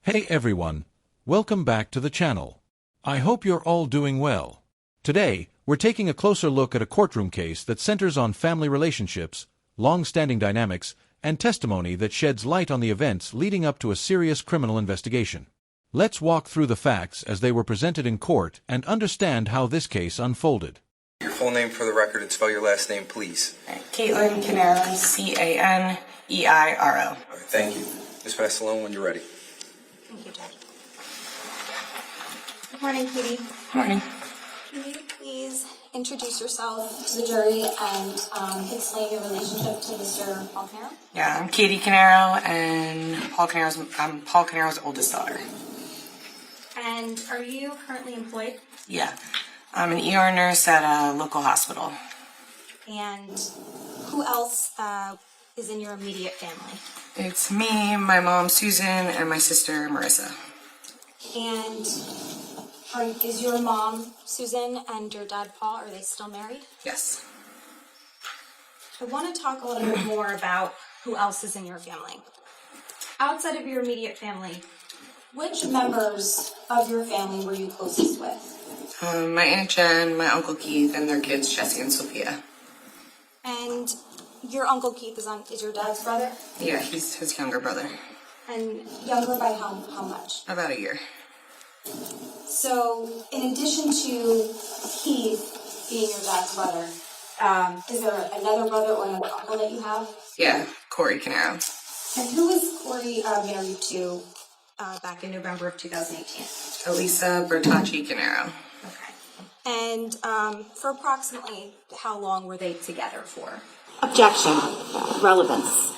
Hey everyone, welcome back to the channel. I hope you're all doing well. Today, we're taking a closer look at a courtroom case that centers on family relationships, long-standing dynamics, and testimony that sheds light on the events leading up to a serious criminal investigation. Let's walk through the facts as they were presented in court and understand how this case unfolded. Your full name for the record and spell your last name, please. Caitlin Cano, Caneiro. All right, thank you. Ms. Passalone, when you're ready. Thank you, Judge. Good morning, Katie. Morning. Can you please introduce yourself to the jury and explain your relationship to Mr. Paul Cano? Yeah, I'm Katie Cano, and I'm Paul Cano's oldest daughter. And are you currently employed? Yeah, I'm an ER nurse at a local hospital. And who else is in your immediate family? It's me, my mom Susan, and my sister Marissa. And is your mom Susan and your dad Paul, are they still married? Yes. I want to talk a little bit more about who else is in your family. Outside of your immediate family, which members of your family were you closest with? My Aunt Jen, my Uncle Keith, and their kids Jesse and Sophia. And your Uncle Keith is your dad's brother? Yeah, he's his younger brother. And younger by how much? About a year. So, in addition to Keith being your dad's brother, is there another brother or another uncle that you have? Yeah, Corey Cano. And who was Corey married to back in November of 2018? Elisa Bertacci Cano. Okay. And for approximately how long were they together for? Objection. Relevance.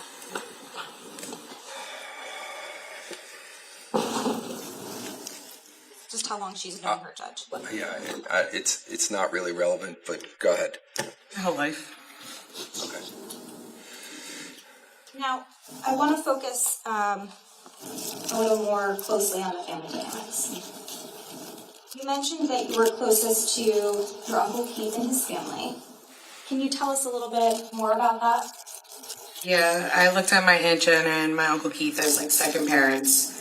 Just how long she's known her, Judge. Yeah, it's not really relevant, but go ahead. My whole life. Okay. Now, I want to focus a little more closely on the family dynamics. You mentioned that you were closest to your Uncle Keith and his family. Can you tell us a little bit more about that? Yeah, I looked at my Aunt Jen and my Uncle Keith as like second parents.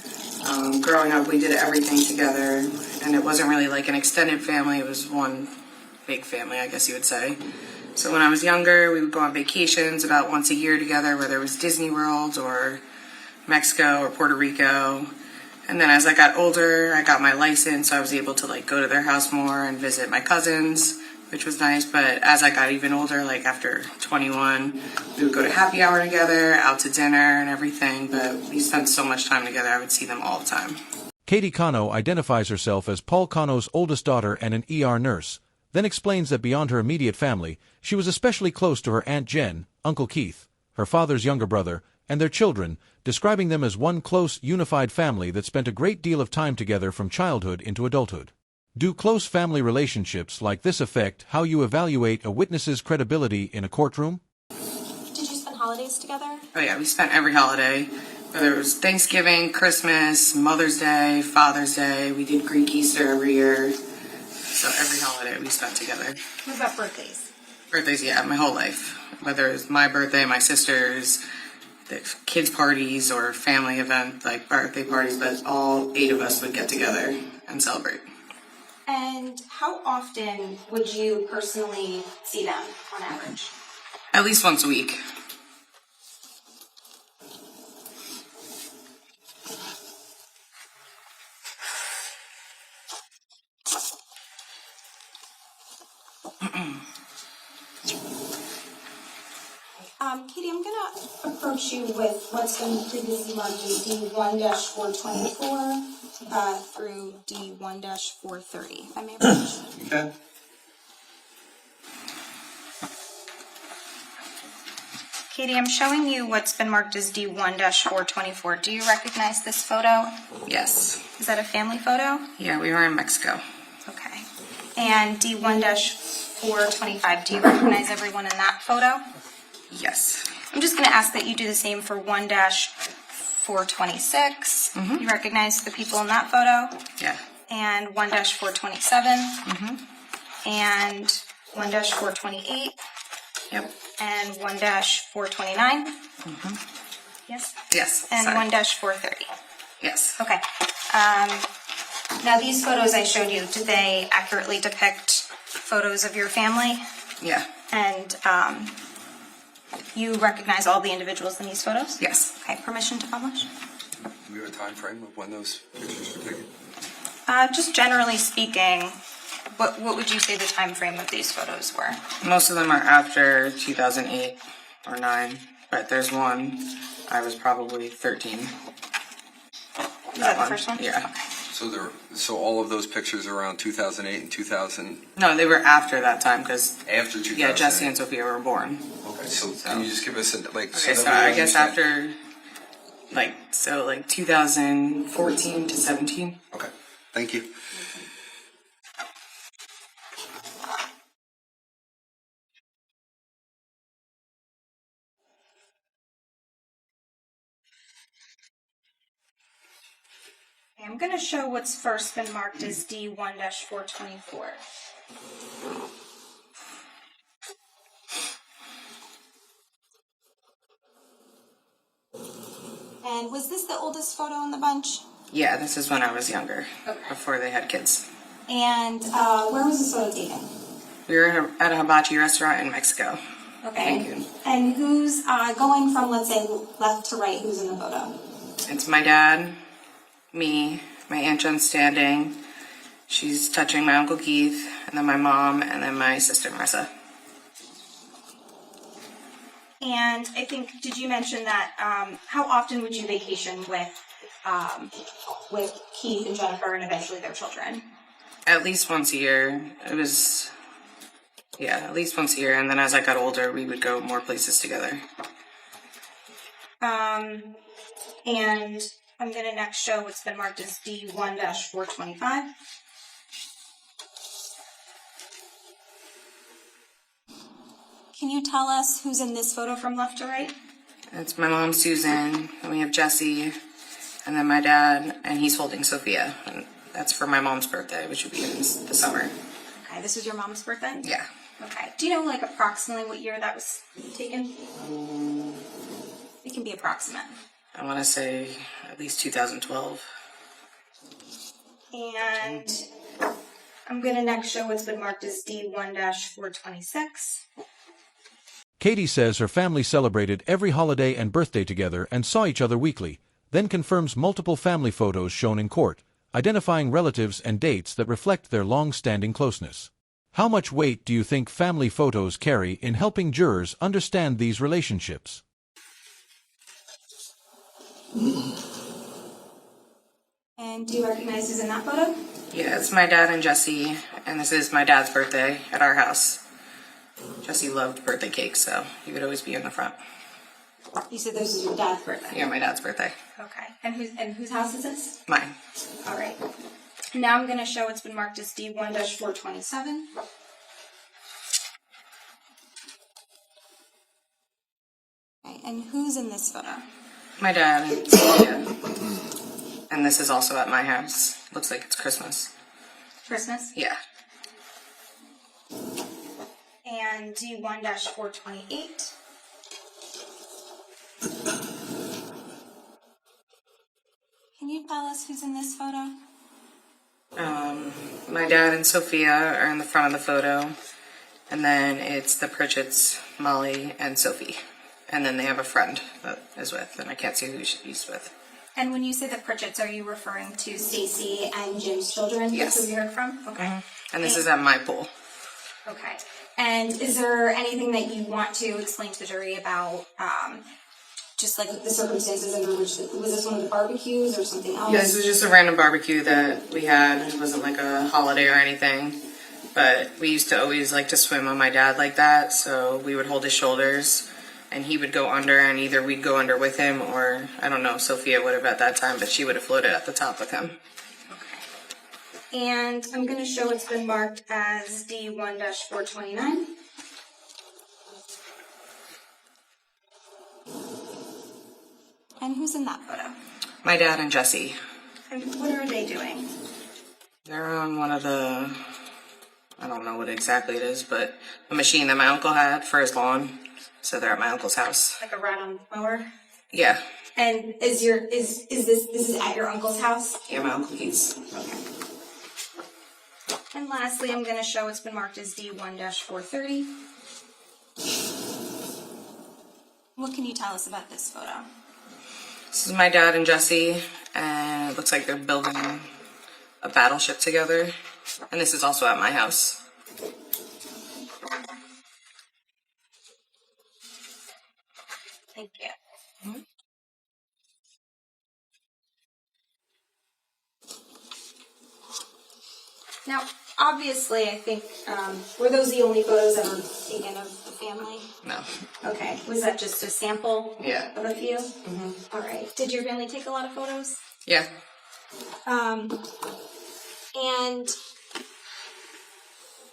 Growing up, we did everything together, and it wasn't really like an extended family. It was one big family, I guess you would say. So when I was younger, we would go on vacations about once a year together, whether it was Disney World or Mexico or Puerto Rico. And then as I got older, I got my license, so I was able to like go to their house more and visit my cousins, which was nice. But as I got even older, like after 21, we would go to happy hour together, out to dinner and everything. But we spent so much time together, I would see them all the time. Katie Cano identifies herself as Paul Cano's oldest daughter and an ER nurse, then explains that beyond her immediate family, she was especially close to her Aunt Jen, Uncle Keith, her father's younger brother, and their children, describing them as one close, unified family that spent a great deal of time together from childhood into adulthood. Do close family relationships like this affect how you evaluate a witness's credibility in a courtroom? Did you spend holidays together? Oh yeah, we spent every holiday, whether it was Thanksgiving, Christmas, Mother's Day, Father's Day. We did Greek Easter every year. So every holiday we spent together. What about birthdays? Birthdays, yeah, my whole life. Whether it's my birthday, my sister's, the kids' parties, or family event, like birthday parties, but all 8 of us would get together and celebrate. And how often would you personally see them on average? At least once a week. Katie, I'm going to approach you with what's been previously marked as D1-424 through D1-430. If I may approach. Okay. Katie, I'm showing you what's been marked as D1-424. Do you recognize this photo? Yes. Is that a family photo? Yeah, we were in Mexico. Okay. And D1-425, do you recognize everyone in that photo? Yes. I'm just going to ask that you do the same for 1-426. You recognize the people in that photo? Yeah. And 1-427. And 1-428. Yep. And 1-429. Yes? Yes. And sorry. 1-430. Yes. Okay. Now, these photos I showed you, did they accurately depict photos of your family? Yeah. And you recognize all the individuals in these photos? Yes. Okay, permission to publish? Do we have a time frame of when those pictures were taken? Just generally speaking, what would you say the time frame of these photos were? Most of them are after 2008 or 9, but there's one. I was probably 13. Is that the first one? Yeah. So all of those pictures are around 2008 and 2000 No, they were after that time because after 2008. yeah, Jesse and Sophia were born. Okay, so can you just give us Okay, so I guess after like 2014 to 17. Okay, thank you. Okay, I'm going to show what's first been marked as D1-424. And was this the oldest photo in the bunch? Yeah, this is when I was younger, Okay. before they had kids. And where was this photo taken? We were at a hibachi restaurant in Mexico. Okay. Thank you. And who's going from, let's say, left to right, who's in the photo? It's my dad, me, my Aunt Jen standing. She's touching my Uncle Keith, and then my mom, and then my sister Marissa. And I think, did you mention that, how often would you vacation with Keith and Jennifer and eventually their children? At least once a year. It was, yeah, at least once a year. And then as I got older, we would go more places together. And I'm going to next show what's been marked as D1-425. Can you tell us who's in this photo from left to right? It's my mom, Susan, and we have Jesse, and then my dad, and he's holding Sophia. And that's for my mom's birthday, which would be in the summer. Okay, this was your mom's birthday? Yeah. Okay. Do you know, like, approximately what year that was taken? It can be approximate. I want to say at least 2012. And I'm going to next show what's been marked as D1-426. Katie says her family celebrated every holiday and birthday together and saw each other weekly, then confirms multiple family photos shown in court, identifying relatives and dates that reflect their long-standing closeness. How much weight do you think family photos carry in helping jurors understand these relationships? And do you recognize who's in that photo? Yeah, it's my dad and Jesse, and this is my dad's birthday at our house. Jesse loved birthday cake, so he would always be in the front. You said this was your dad's birthday? Yeah, my dad's birthday. Okay. And whose house is this? Mine. All right. Now I'm going to show what's been marked as D1-427. Okay, and who's in this photo? My dad and Sophia. And this is also at my house. Looks like it's Christmas. Christmas? Yeah. And D1-428. Can you tell us who's in this photo? My dad and Sophia are in the front of the photo. And then it's the Pritchett's, Molly, and Sophie. And then they have a friend that is with, and I can't see who he's with. And when you say the Pritchetts, are you referring to Stacy and Jim's children? Yes. That's who we heard from? Okay. And this is at my pool. Okay. And is there anything that you want to explain to the jury about just like the circumstances under which, was this one of the barbecues or something else? Yeah, this was just a random barbecue that we had. It wasn't like a holiday or anything. But we used to always like to swim on my dad like that, so we would hold his shoulders and he would go under, and either we'd go under with him or, I don't know, Sophia would have at that time, but she would have floated at the top with him. And I'm going to show it's been marked as D1-429. And who's in that photo? My dad and Jesse. And what are they doing? They're on one of the, I don't know what exactly it is, but a machine that my uncle had for his lawn. So they're at my uncle's house. Like a ride-on mower? Yeah. And is this at your uncle's house? Yeah, my Uncle Keith's. Okay. And lastly, I'm going to show it's been marked as D1-430. What can you tell us about this photo? This is my dad and Jesse, and it looks like they're building a battleship together. And this is also at my house. Thank you. Mm-hmm. Now, obviously, I think, were those the only photos ever taken of the family? No. Okay. Was that just a sample Yeah. of a few? Mm-hmm. All right. Did your family take a lot of photos? Yeah. And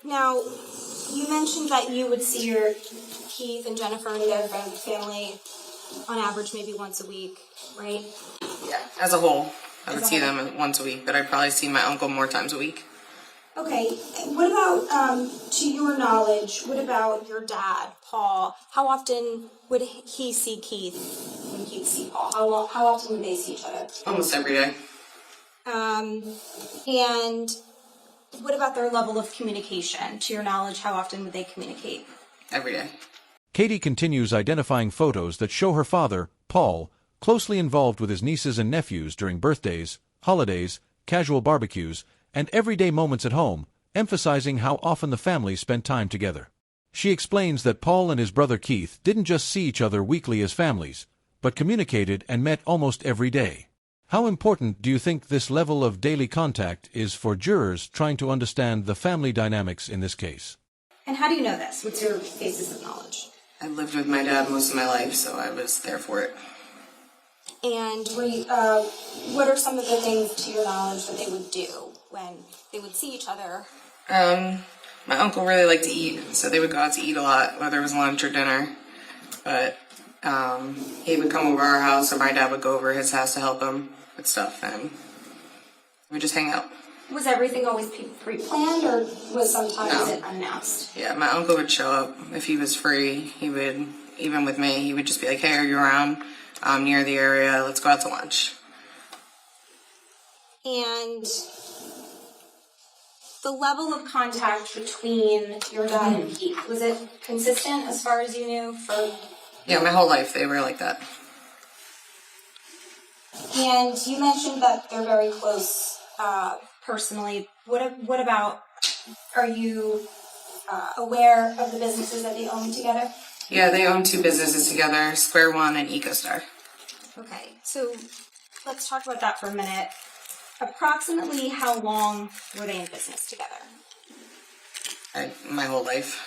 now, you mentioned that you would see your Keith and Jennifer and their family on average maybe once a week, right? Yeah. As a whole, I would As a see whole. them once a week, but I'd probably see my uncle more times a week. Okay. What about, to your knowledge, what about your dad, Paul? How often would he see Keith when he'd see Paul? How often would they see each other? Almost every day. And what about their level of communication? To your knowledge, how often would they communicate? Every day. Katie continues identifying photos that show her father, Paul, closely involved with his nieces and nephews during birthdays, holidays, casual barbecues, and everyday moments at home, emphasizing how often the family spent time together. She explains that Paul and his brother Keith didn't just see each other weekly as families, but communicated and met almost every day. How important do you think this level of daily contact is for jurors trying to understand the family dynamics in this case? And how do you know this? What's your basis of knowledge? I lived with my dad most of my life, so I was there for it. And what are some of the things, to your knowledge, that they would do when they would see each other? My uncle really liked to eat, so they would go out to eat a lot, whether it was lunch or dinner. But he would come over our house, or my dad would go over his house to help him with stuff, and we'd just hang out. Was everything always pre-planned, or was sometimes No. it unannounced? Yeah, my uncle would show up if he was free. He would, even with me, he would just be like, "Hey, are you around? I'm near the area. Let's go out to lunch." And the level of contact between your dad and Keith, was it consistent as far as you knew? Yeah, my whole life they were like that. And you mentioned that they're very close personally. What about, are you aware of the businesses that they own together? Yeah, they own 2 businesses together, Square One and EcoStar. Okay, so let's talk about that for a minute. Approximately how long were they in business together? My whole life.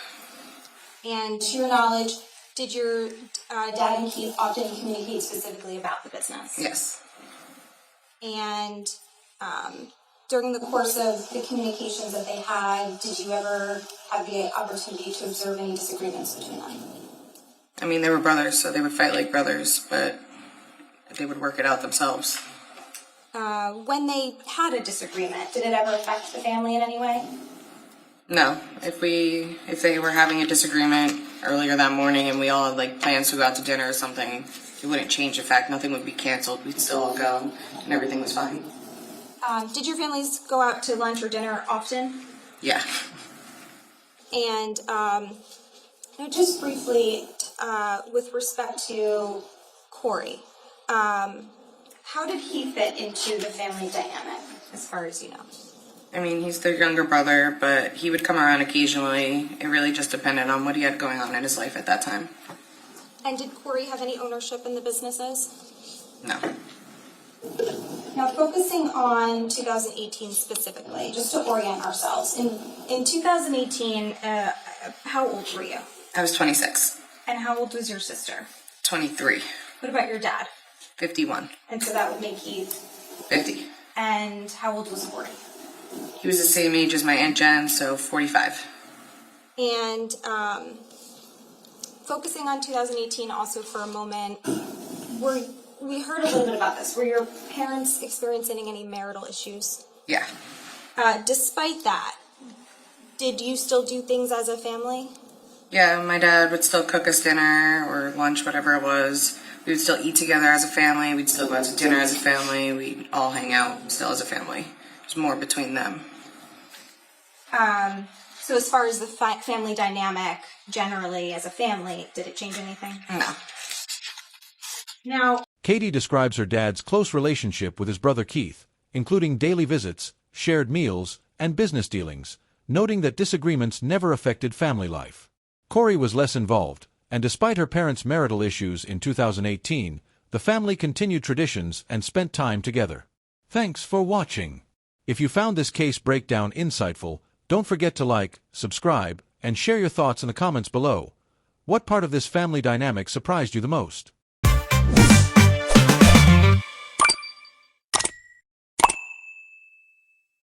And to your knowledge, did your dad and Keith often communicate specifically about the business? Yes. And during the course of the communications that they had, did you ever have the opportunity to observe any disagreements between them? I mean, they were brothers, so they would fight like brothers, but they would work it out themselves. When they had a disagreement, did it ever affect the family in any way? No. If they were having a disagreement earlier that morning and we all had like plans to go out to dinner or something, it wouldn't change the fact nothing would be canceled. We'd still all go and everything was fine. Did your families go out to lunch or dinner often? Yeah. And now just briefly, with respect to Corey, how did he fit into the family dynamic, as far as you know? I mean, he's their younger brother, but he would come around occasionally. It really just depended on what he had going on in his life at that time. And did Corey have any ownership in the businesses? No. Now, focusing on 2018 specifically, just to orient ourselves. In 2018, how old were you? I was 26. And how old was your sister? 23. What about your dad? 51. And so that would make Keith. 50. And how old was Corey? He was the same age as my Aunt Jen, so 45. And focusing on 2018 also for a moment, we heard a little bit about this. Were your parents experiencing any marital issues? Yeah. Despite that, did you still do things as a family? Yeah, my dad would still cook us dinner or lunch, whatever it was. We would still eat together as a family. We'd still go out to dinner as a family. We'd all hang out still as a family. There's more between them. So as far as the family dynamic generally as a family, did it change anything? No. Now, Katie describes her dad's close relationship with his brother Keith, including daily visits, shared meals, and business dealings, noting that disagreements never affected family life. Corey was less involved, and despite her parents' marital issues in 2018, the family continued traditions and spent time together. Thanks for watching. If you found this case breakdown insightful, don't forget to like, subscribe, and share your thoughts in the comments below. What part of this family dynamic surprised you the most?